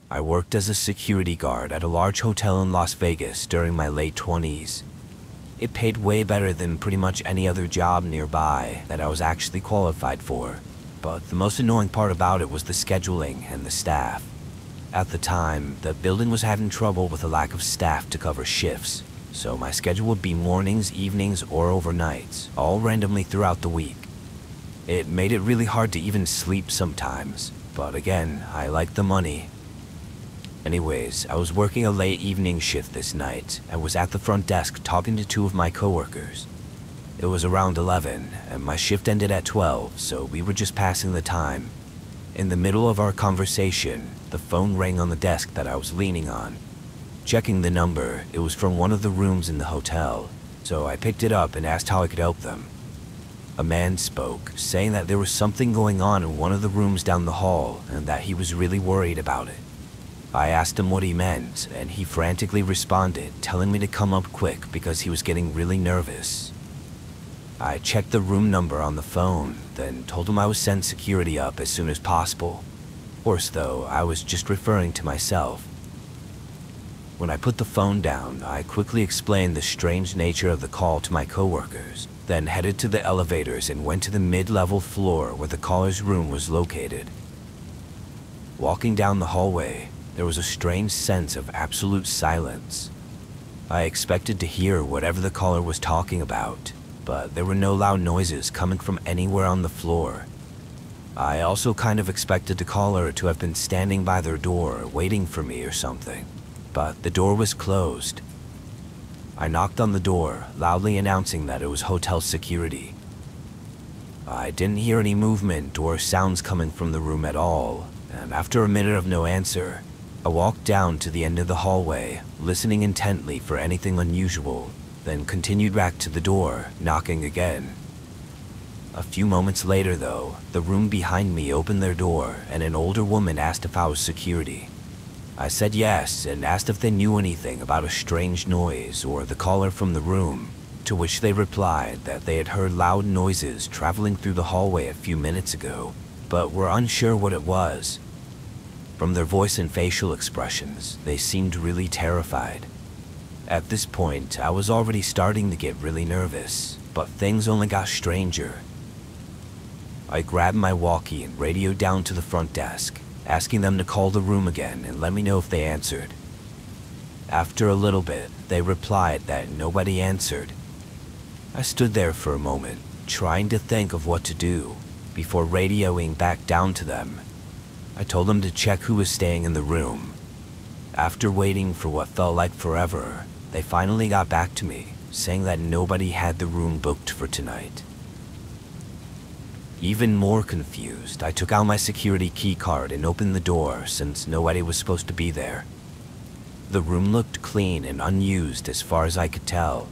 I worked as a security guard at a large hotel in Las Vegas during my late 20s. It paid way better than pretty much any other job nearby that I was actually qualified for, but the most annoying part about it was the scheduling and the staff. At the time, the building was having trouble with a lack of staff to cover shifts, so my schedule would be mornings, evenings, or overnights, all randomly throughout the week. It made it really hard to even sleep sometimes, but again, I liked the money. Anyways, I was working a late evening shift this night and was at the front desk talking to two of my coworkers. It was around 11, and my shift ended at 12, so we were just passing the time. In the middle of our conversation, the phone rang on the desk that I was leaning on. Checking the number, it was from one of the rooms in the hotel, so I picked it up and asked how I could help them. A man spoke, saying that there was something going on in one of the rooms down the hall and that he was really worried about it. I asked him what he meant, and he frantically responded, telling me to come up quick because he was getting really nervous. I checked the room number on the phone, then told him I would send security up as soon as possible. Of course, though, I was just referring to myself. When I put the phone down, I quickly explained the strange nature of the call to my coworkers, then headed to the elevators and went to the mid-level floor where the caller's room was located. Walking down the hallway, there was a strange sense of absolute silence. I expected to hear whatever the caller was talking about, but there were no loud noises coming from anywhere on the floor. I also kind of expected the caller to have been standing by their door waiting for me or something, but the door was closed. I knocked on the door, loudly announcing that it was hotel security. I didn't hear any movement or sounds coming from the room at all, and after a minute of no answer, I walked down to the end of the hallway, listening intently for anything unusual, then continued back to the door, knocking again. A few moments later, though, the room behind me opened their door and an older woman asked if I was security. I said yes and asked if they knew anything about a strange noise or the caller from the room, to which they replied that they had heard loud noises traveling through the hallway a few minutes ago, but were unsure what it was. From their voice and facial expressions, they seemed really terrified. At this point, I was already starting to get really nervous, but things only got stranger. I grabbed my walkie and radioed down to the front desk, asking them to call the room again and let me know if they answered. After a little bit, they replied that nobody answered. I stood there for a moment, trying to think of what to do, before radioing back down to them. I told them to check who was staying in the room. After waiting for what felt like forever, they finally got back to me, saying that nobody had the room booked for tonight. Even more confused, I took out my security key card and opened the door since nobody was supposed to be there. The room looked clean and unused as far as I could tell.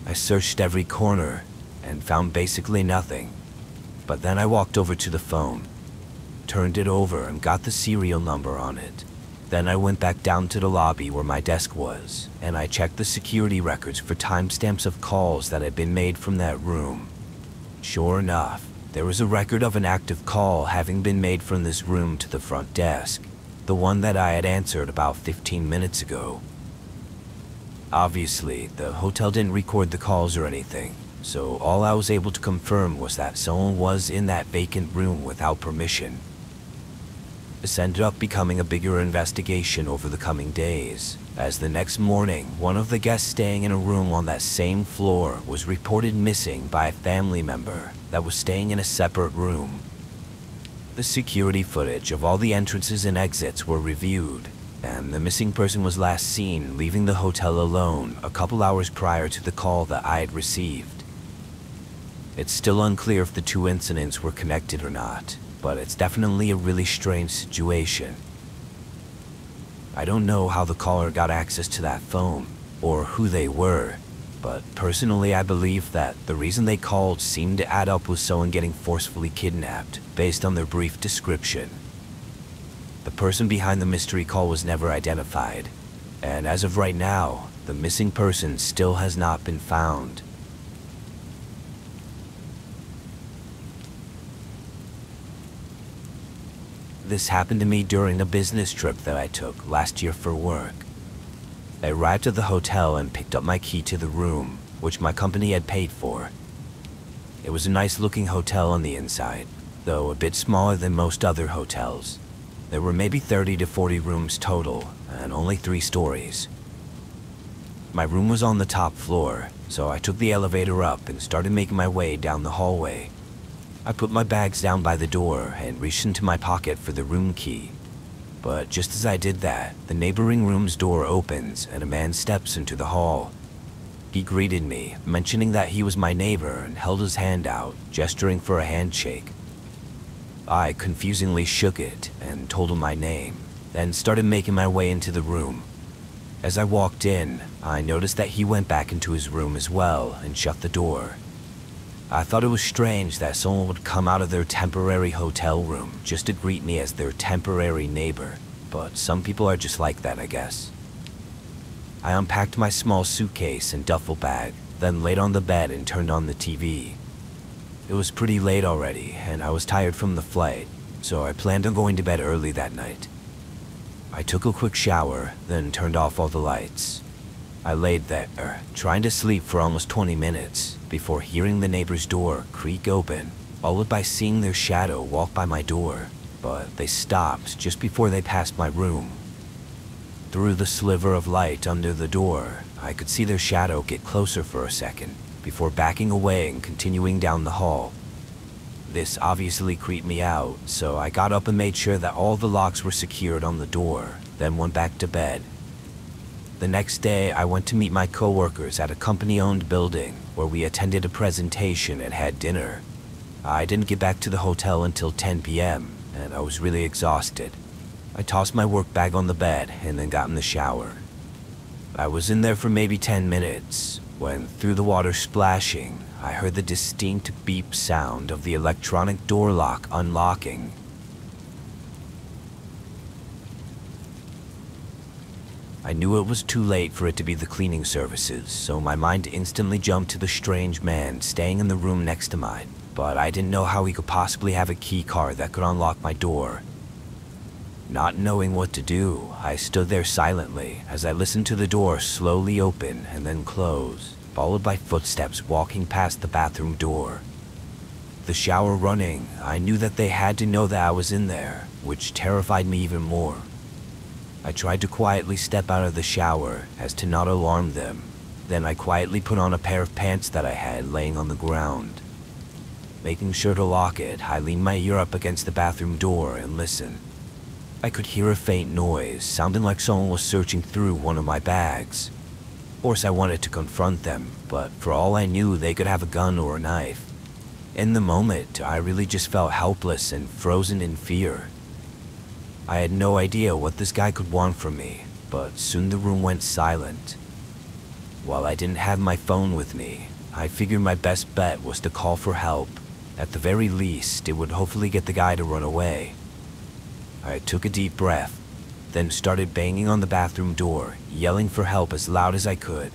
I searched every corner and found basically nothing. But then I walked over to the phone, turned it over and got the serial number on it. Then I went back down to the lobby where my desk was, and I checked the security records for timestamps of calls that had been made from that room. Sure enough, there was a record of an active call having been made from this room to the front desk, the one that I had answered about 15 minutes ago. Obviously, the hotel didn't record the calls or anything, so all I was able to confirm was that someone was in that vacant room without permission. This ended up becoming a bigger investigation over the coming days, as the next morning, one of the guests staying in a room on that same floor was reported missing by a family member that was staying in a separate room. The security footage of all the entrances and exits were reviewed, and the missing person was last seen leaving the hotel alone a couple hours prior to the call that I had received. It's still unclear if the two incidents were connected or not, but it's definitely a really strange situation. I don't know how the caller got access to that phone, or who they were, but personally I believe that the reason they called seemed to add up with someone getting forcefully kidnapped, based on their brief description. The person behind the mystery call was never identified, and as of right now, the missing person still has not been found. This happened to me during a business trip that I took last year for work. I arrived at the hotel and picked up my key to the room, which my company had paid for. It was a nice-looking hotel on the inside, though a bit smaller than most other hotels. There were maybe 30 to 40 rooms total, and only 3 stories. My room was on the top floor, so I took the elevator up and started making my way down the hallway. I put my bags down by the door and reached into my pocket for the room key. But just as I did that, the neighboring room's door opens and a man steps into the hall. He greeted me, mentioning that he was my neighbor, and held his hand out, gesturing for a handshake. I confusingly shook it and told him my name, then started making my way into the room. As I walked in, I noticed that he went back into his room as well and shut the door. I thought it was strange that someone would come out of their temporary hotel room just to greet me as their temporary neighbor, but some people are just like that, I guess. I unpacked my small suitcase and duffel bag, then laid on the bed and turned on the TV. It was pretty late already, and I was tired from the flight, so I planned on going to bed early that night. I took a quick shower, then turned off all the lights. I laid there, trying to sleep for almost 20 minutes, before hearing the neighbor's door creak open, followed by seeing their shadow walk by my door, but they stopped just before they passed my room. Through the sliver of light under the door, I could see their shadow get closer for a second, before backing away and continuing down the hall. This obviously creeped me out, so I got up and made sure that all the locks were secured on the door, then went back to bed. The next day, I went to meet my coworkers at a company-owned building where we attended a presentation and had dinner. I didn't get back to the hotel until 10 p.m., and I was really exhausted. I tossed my work bag on the bed and then got in the shower. I was in there for maybe 10 minutes when, through the water splashing, I heard the distinct beep sound of the electronic door lock unlocking. I knew it was too late for it to be the cleaning services, so my mind instantly jumped to the strange man staying in the room next to mine, but I didn't know how he could possibly have a key card that could unlock my door. Not knowing what to do, I stood there silently as I listened to the door slowly open and then close, followed by footsteps walking past the bathroom door. The shower running, I knew that they had to know that I was in there, which terrified me even more. I tried to quietly step out of the shower as to not alarm them. Then I quietly put on a pair of pants that I had laying on the ground. Making sure to lock it, I leaned my ear up against the bathroom door and listened. I could hear a faint noise, sounding like someone was searching through one of my bags. Of course, I wanted to confront them, but for all I knew, they could have a gun or a knife. In the moment, I really just felt helpless and frozen in fear. I had no idea what this guy could want from me, but soon the room went silent. While I didn't have my phone with me, I figured my best bet was to call for help. At the very least, it would hopefully get the guy to run away. I took a deep breath, then started banging on the bathroom door, yelling for help as loud as I could.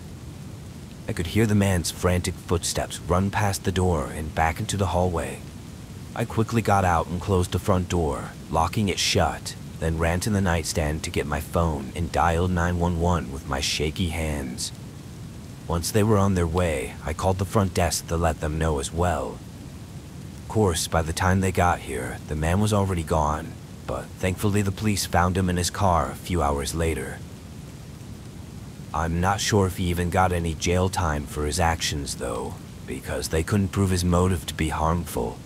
I could hear the man's frantic footsteps run past the door and back into the hallway. I quickly got out and closed the front door, locking it shut, then ran to the nightstand to get my phone and dialed 911 with my shaky hands. Once they were on their way, I called the front desk to let them know as well. Of course, by the time they got here, the man was already gone, but thankfully the police found him in his car a few hours later. I'm not sure if he even got any jail time for his actions though, because they couldn't prove his motive to be harmful.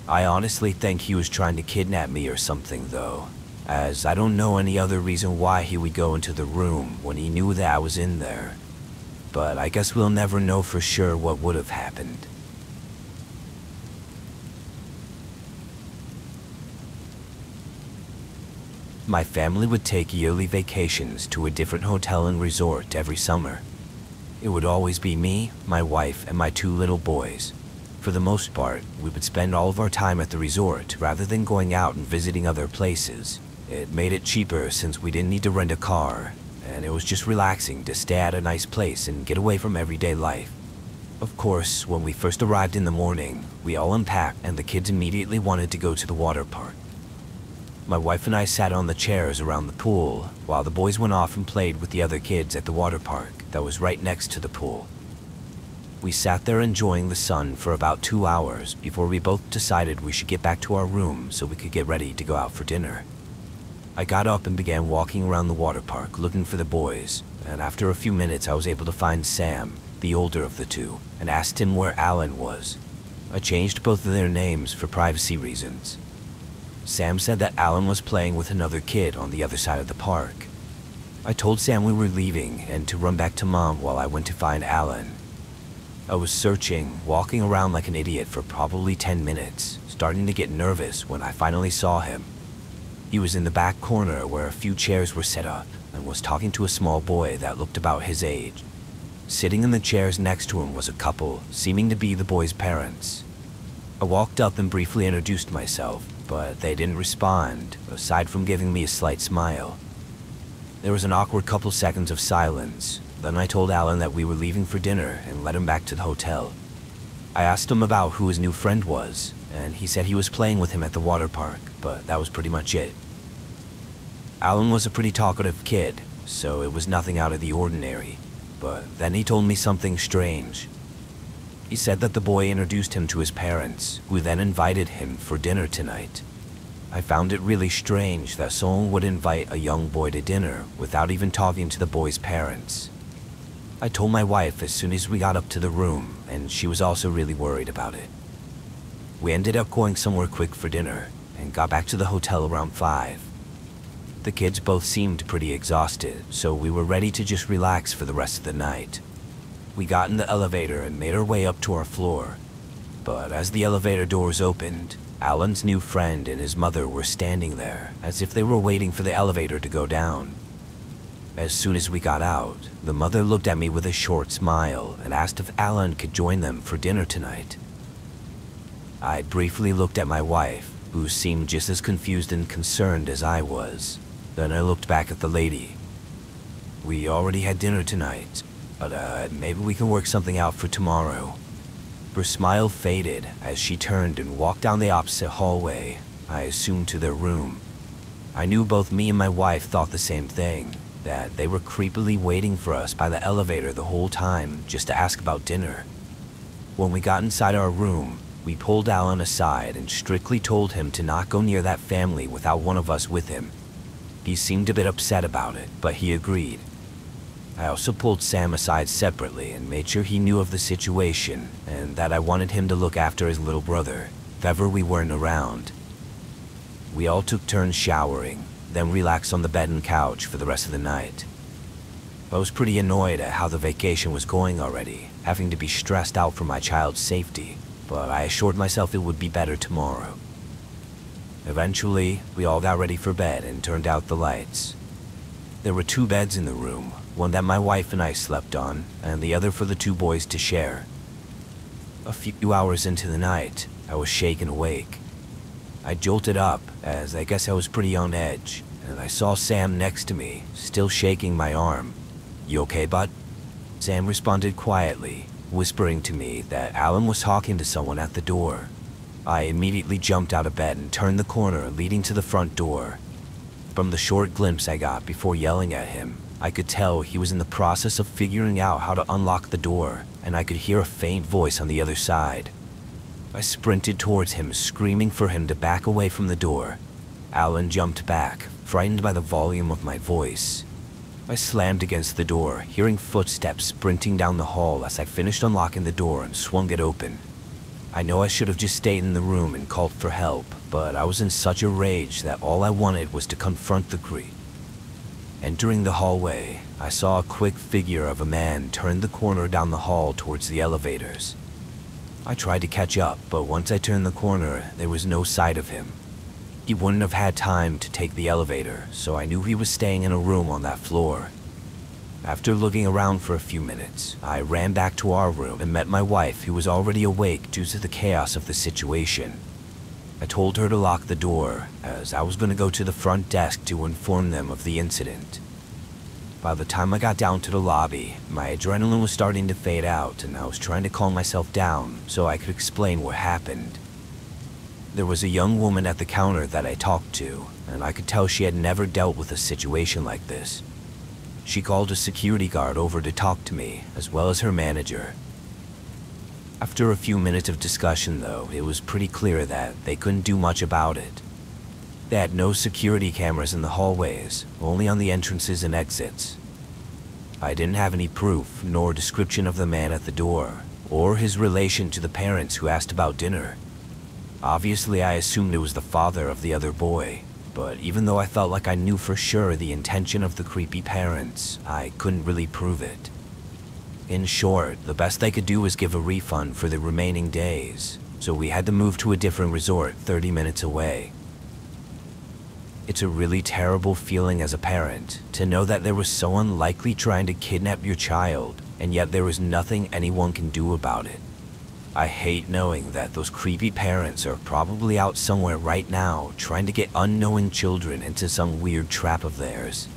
I honestly think he was trying to kidnap me or something though, as I don't know any other reason why he would go into the room when he knew that I was in there. But I guess we'll never know for sure what would have happened. My family would take yearly vacations to a different hotel and resort every summer. It would always be me, my wife, and my 2 little boys. For the most part, we would spend all of our time at the resort rather than going out and visiting other places. It made it cheaper since we didn't need to rent a car, and it was just relaxing to stay at a nice place and get away from everyday life. Of course, when we first arrived in the morning, we all unpacked and the kids immediately wanted to go to the water park. My wife and I sat on the chairs around the pool while the boys went off and played with the other kids at the water park that was right next to the pool. We sat there enjoying the sun for about 2 hours before we both decided we should get back to our room so we could get ready to go out for dinner. I got up and began walking around the water park looking for the boys, and after a few minutes I was able to find Sam, the older of the two, and asked him where Alan was. I changed both of their names for privacy reasons. Sam said that Alan was playing with another kid on the other side of the park. I told Sam we were leaving and to run back to Mom while I went to find Alan. I was searching, walking around like an idiot for probably 10 minutes, starting to get nervous when I finally saw him. He was in the back corner where a few chairs were set up and was talking to a small boy that looked about his age. Sitting in the chairs next to him was a couple, seeming to be the boy's parents. I walked up and briefly introduced myself, but they didn't respond, aside from giving me a slight smile. There was an awkward couple seconds of silence. Then I told Alan that we were leaving for dinner and led him back to the hotel. I asked him about who his new friend was, and he said he was playing with him at the water park, but that was pretty much it. Alan was a pretty talkative kid, so it was nothing out of the ordinary, but then he told me something strange. He said that the boy introduced him to his parents, who then invited him for dinner tonight. I found it really strange that someone would invite a young boy to dinner without even talking to the boy's parents. I told my wife as soon as we got up to the room, and she was also really worried about it. We ended up going somewhere quick for dinner, and got back to the hotel around 5. The kids both seemed pretty exhausted, so we were ready to just relax for the rest of the night. We got in the elevator and made our way up to our floor. But as the elevator doors opened, Alan's new friend and his mother were standing there, as if they were waiting for the elevator to go down. As soon as we got out, the mother looked at me with a short smile and asked if Alan could join them for dinner tonight. I briefly looked at my wife, who seemed just as confused and concerned as I was. Then I looked back at the lady. We already had dinner tonight, but maybe we can work something out for tomorrow. Her smile faded as she turned and walked down the opposite hallway, I assumed to their room. I knew both me and my wife thought the same thing, that they were creepily waiting for us by the elevator the whole time just to ask about dinner. When we got inside our room, we pulled Alan aside and strictly told him to not go near that family without one of us with him. He seemed a bit upset about it, but he agreed. I also pulled Sam aside separately and made sure he knew of the situation and that I wanted him to look after his little brother, if ever we weren't around. We all took turns showering, then relaxed on the bed and couch for the rest of the night. I was pretty annoyed at how the vacation was going already, having to be stressed out for my child's safety, but I assured myself it would be better tomorrow. Eventually, we all got ready for bed and turned out the lights. There were 2 beds in the room, one that my wife and I slept on, and the other for the 2 boys to share. A few hours into the night, I was shaken awake. I jolted up, as I guess I was pretty on edge, and I saw Sam next to me, still shaking my arm. "You okay, bud?" Sam responded quietly, whispering to me that Alan was talking to someone at the door. I immediately jumped out of bed and turned the corner leading to the front door. From the short glimpse I got before yelling at him, I could tell he was in the process of figuring out how to unlock the door, and I could hear a faint voice on the other side. I sprinted towards him, screaming for him to back away from the door. Alan jumped back, frightened by the volume of my voice. I slammed against the door, hearing footsteps sprinting down the hall as I finished unlocking the door and swung it open. I know I should have just stayed in the room and called for help, but I was in such a rage that all I wanted was to confront the creep. Entering the hallway, I saw a quick figure of a man turn the corner down the hall towards the elevators. I tried to catch up, but once I turned the corner, there was no sight of him. He wouldn't have had time to take the elevator, so I knew he was staying in a room on that floor. After looking around for a few minutes, I ran back to our room and met my wife, who was already awake due to the chaos of the situation. I told her to lock the door, as I was going to go to the front desk to inform them of the incident. By the time I got down to the lobby, my adrenaline was starting to fade out, and I was trying to calm myself down so I could explain what happened. There was a young woman at the counter that I talked to, and I could tell she had never dealt with a situation like this. She called a security guard over to talk to me, as well as her manager. After a few minutes of discussion, though, it was pretty clear that they couldn't do much about it. They had no security cameras in the hallways, only on the entrances and exits. I didn't have any proof nor description of the man at the door, or his relation to the parents who asked about dinner. Obviously, I assumed it was the father of the other boy, but even though I felt like I knew for sure the intention of the creepy parents, I couldn't really prove it. In short, the best they could do was give a refund for the remaining days, so we had to move to a different resort 30 minutes away. It's a really terrible feeling as a parent to know that there was someone likely trying to kidnap your child, and yet there was nothing anyone can do about it. I hate knowing that those creepy parents are probably out somewhere right now trying to get unknowing children into some weird trap of theirs.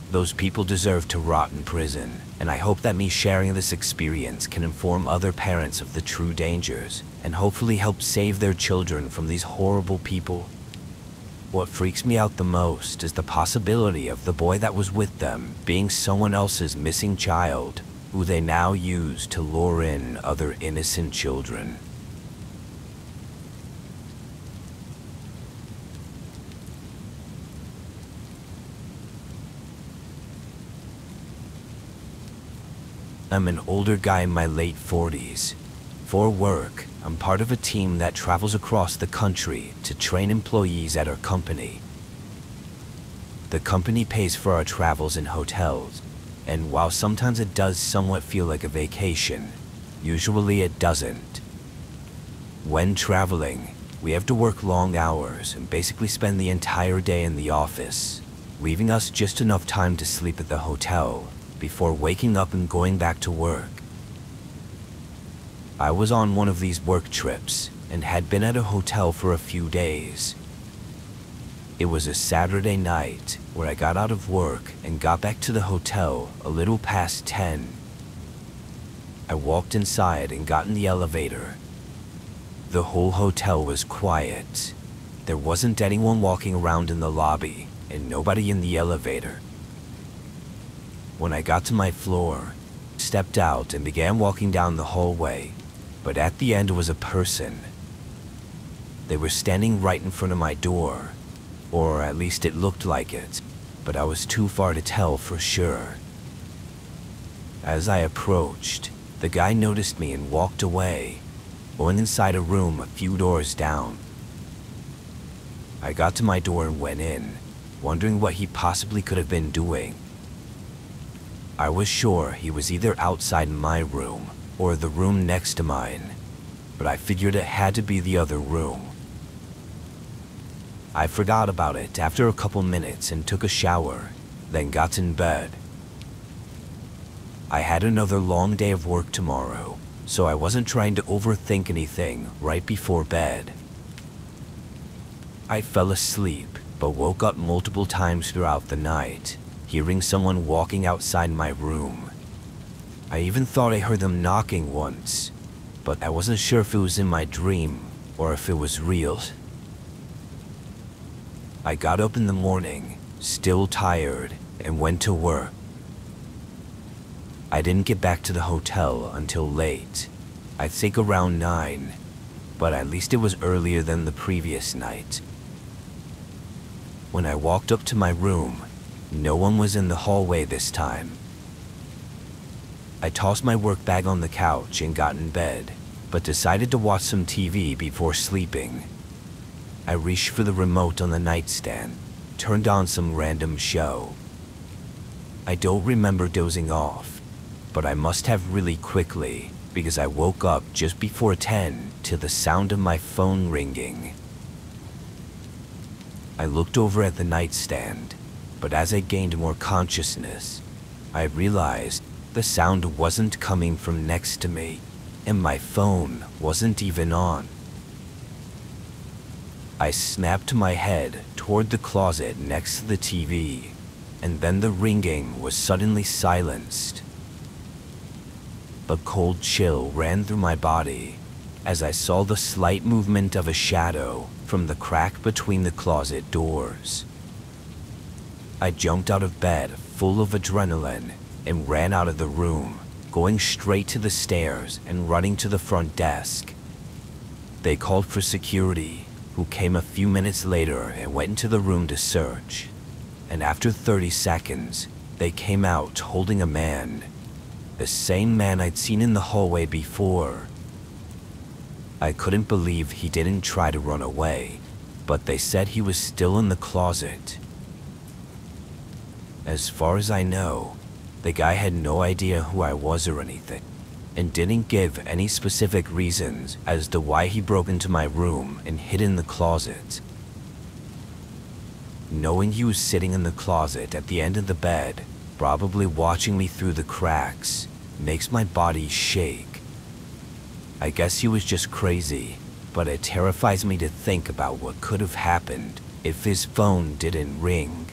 Those people deserve to rot in prison, and I hope that me sharing this experience can inform other parents of the true dangers and hopefully help save their children from these horrible people. What freaks me out the most is the possibility of the boy that was with them being someone else's missing child, who they now use to lure in other innocent children. I'm an older guy in my late 40s. For work, I'm part of a team that travels across the country to train employees at our company. The company pays for our travels and hotels, and while sometimes it does somewhat feel like a vacation, usually it doesn't. When traveling, we have to work long hours and basically spend the entire day in the office, leaving us just enough time to sleep at the hotel before waking up and going back to work. I was on one of these work trips and had been at a hotel for a few days. It was a Saturday night where I got out of work and got back to the hotel a little past 10. I walked inside and got in the elevator. The whole hotel was quiet. There wasn't anyone walking around in the lobby and nobody in the elevator. When I got to my floor, stepped out and began walking down the hallway, but at the end was a person. They were standing right in front of my door, or at least it looked like it, but I was too far to tell for sure. As I approached, the guy noticed me and walked away, going inside a room a few doors down. I got to my door and went in, wondering what he possibly could have been doing. I was sure he was either outside my room or the room next to mine, but I figured it had to be the other room. I forgot about it after a couple minutes and took a shower, then got in bed. I had another long day of work tomorrow, so I wasn't trying to overthink anything right before bed. I fell asleep, but woke up multiple times throughout the night, hearing someone walking outside my room. I even thought I heard them knocking once, but I wasn't sure if it was in my dream or if it was real. I got up in the morning, still tired, and went to work. I didn't get back to the hotel until late. I think around 9, but at least it was earlier than the previous night. When I walked up to my room, no one was in the hallway this time. I tossed my work bag on the couch and got in bed, but decided to watch some TV before sleeping. I reached for the remote on the nightstand, turned on some random show. I don't remember dozing off, but I must have really quickly because I woke up just before 10 to the sound of my phone ringing. I looked over at the nightstand, but as I gained more consciousness, I realized the sound wasn't coming from next to me, and my phone wasn't even on. I snapped my head toward the closet next to the TV, and then the ringing was suddenly silenced. A cold chill ran through my body, as I saw the slight movement of a shadow from the crack between the closet doors. I jumped out of bed full of adrenaline and ran out of the room, going straight to the stairs and running to the front desk. They called for security, who came a few minutes later and went into the room to search. And after 30 seconds, they came out holding a man. The same man I'd seen in the hallway before. I couldn't believe he didn't try to run away, but they said he was still in the closet. As far as I know, the guy had no idea who I was or anything, and didn't give any specific reasons as to why he broke into my room and hid in the closet. Knowing he was sitting in the closet at the end of the bed, probably watching me through the cracks, makes my body shake. I guess he was just crazy, but it terrifies me to think about what could have happened if his phone didn't ring.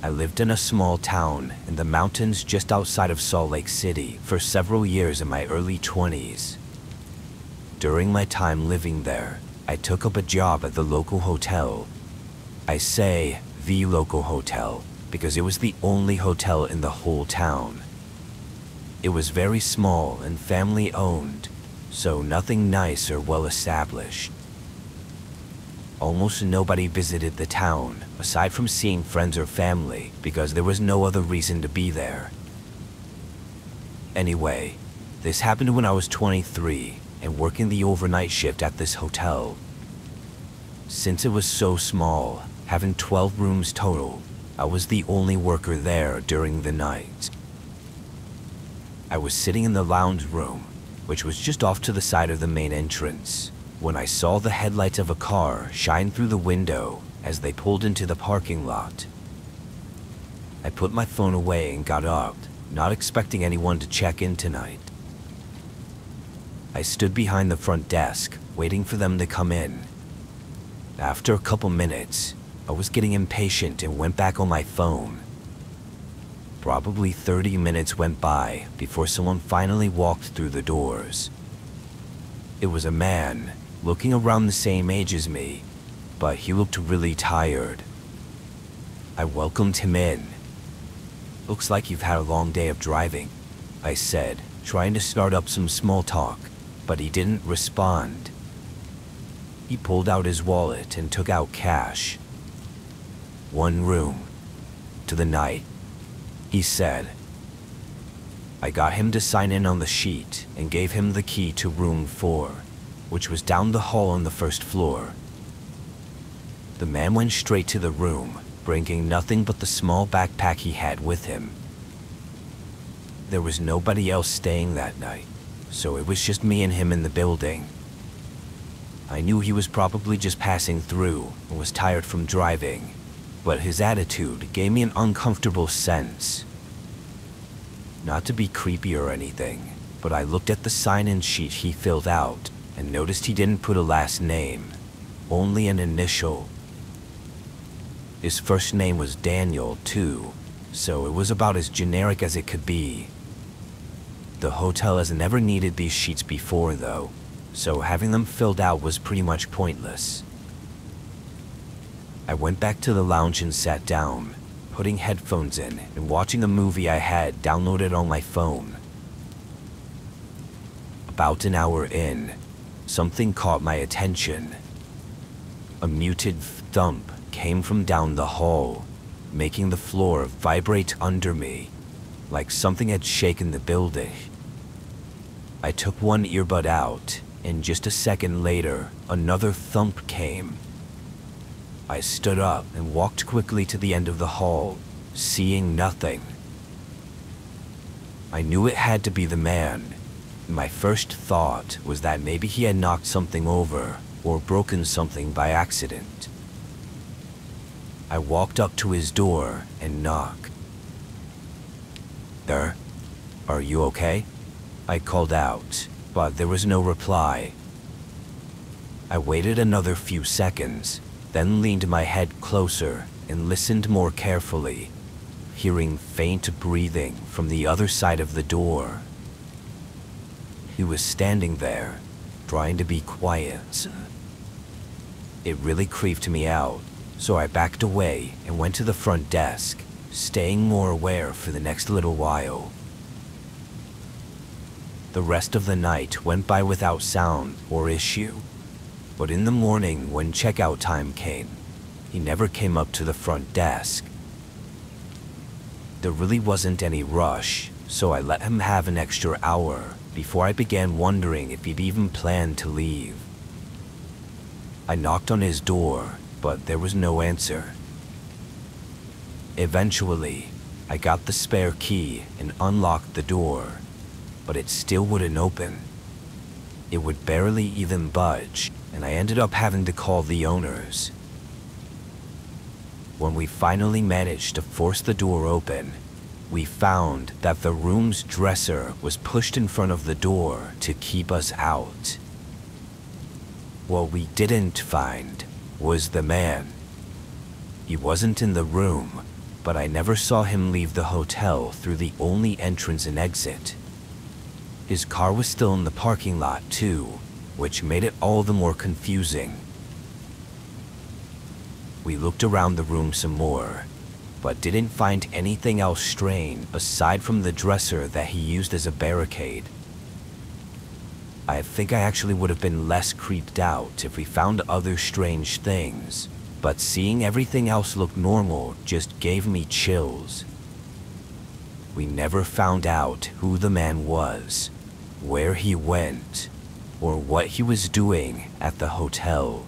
I lived in a small town in the mountains just outside of Salt Lake City for several years in my early 20s. During my time living there, I took up a job at the local hotel. I say the local hotel because it was the only hotel in the whole town. It was very small and family owned, so nothing nice or well established. Almost nobody visited the town, aside from seeing friends or family, because there was no other reason to be there. Anyway, this happened when I was 23 and working the overnight shift at this hotel. Since it was so small, having 12 rooms total, I was the only worker there during the night. I was sitting in the lounge room, which was just off to the side of the main entrance, when I saw the headlights of a car shine through the window as they pulled into the parking lot. I put my phone away and got up, not expecting anyone to check in tonight. I stood behind the front desk, waiting for them to come in. After a couple minutes, I was getting impatient and went back on my phone. Probably 30 minutes went by before someone finally walked through the doors. It was a man, looking around the same age as me, but he looked really tired. I welcomed him in. "Looks like you've had a long day of driving," I said, trying to start up some small talk, but he didn't respond. He pulled out his wallet and took out cash. "1 room. To the night," he said. I got him to sign in on the sheet and gave him the key to room 4, which was down the hall on the first floor. The man went straight to the room, bringing nothing but the small backpack he had with him. There was nobody else staying that night, so it was just me and him in the building. I knew he was probably just passing through and was tired from driving, but his attitude gave me an uncomfortable sense. Not to be creepy or anything, but I looked at the sign-in sheet he filled out and noticed he didn't put a last name, only an initial. His first name was Daniel, too, so it was about as generic as it could be. The hotel has never needed these sheets before, though, so having them filled out was pretty much pointless. I went back to the lounge and sat down, putting headphones in and watching a movie I had downloaded on my phone. About an hour in, something caught my attention. A muted thump came from down the hall, making the floor vibrate under me, like something had shaken the building. I took one earbud out, and just a second later, another thump came. I stood up and walked quickly to the end of the hall, seeing nothing. I knew it had to be the man. My first thought was that maybe he had knocked something over or broken something by accident. I walked up to his door and knocked. "Sir, are you okay?" I called out, but there was no reply. I waited another few seconds, then leaned my head closer and listened more carefully, hearing faint breathing from the other side of the door. He was standing there, trying to be quiet. It really creeped me out, so I backed away and went to the front desk, staying more aware for the next little while. The rest of the night went by without sound or issue, but in the morning when checkout time came, he never came up to the front desk. There really wasn't any rush, so I let him have an extra hour before I began wondering if he'd even planned to leave. I knocked on his door, but there was no answer. Eventually, I got the spare key and unlocked the door, but it still wouldn't open. It would barely even budge, and I ended up having to call the owners. When we finally managed to force the door open, we found that the room's dresser was pushed in front of the door to keep us out. What we didn't find was the man. He wasn't in the room, but I never saw him leave the hotel through the only entrance and exit. His car was still in the parking lot too, which made it all the more confusing. We looked around the room some more, but didn't find anything else strange aside from the dresser that he used as a barricade. I think I actually would have been less creeped out if we found other strange things, but seeing everything else look normal just gave me chills. We never found out who the man was, where he went, or what he was doing at the hotel.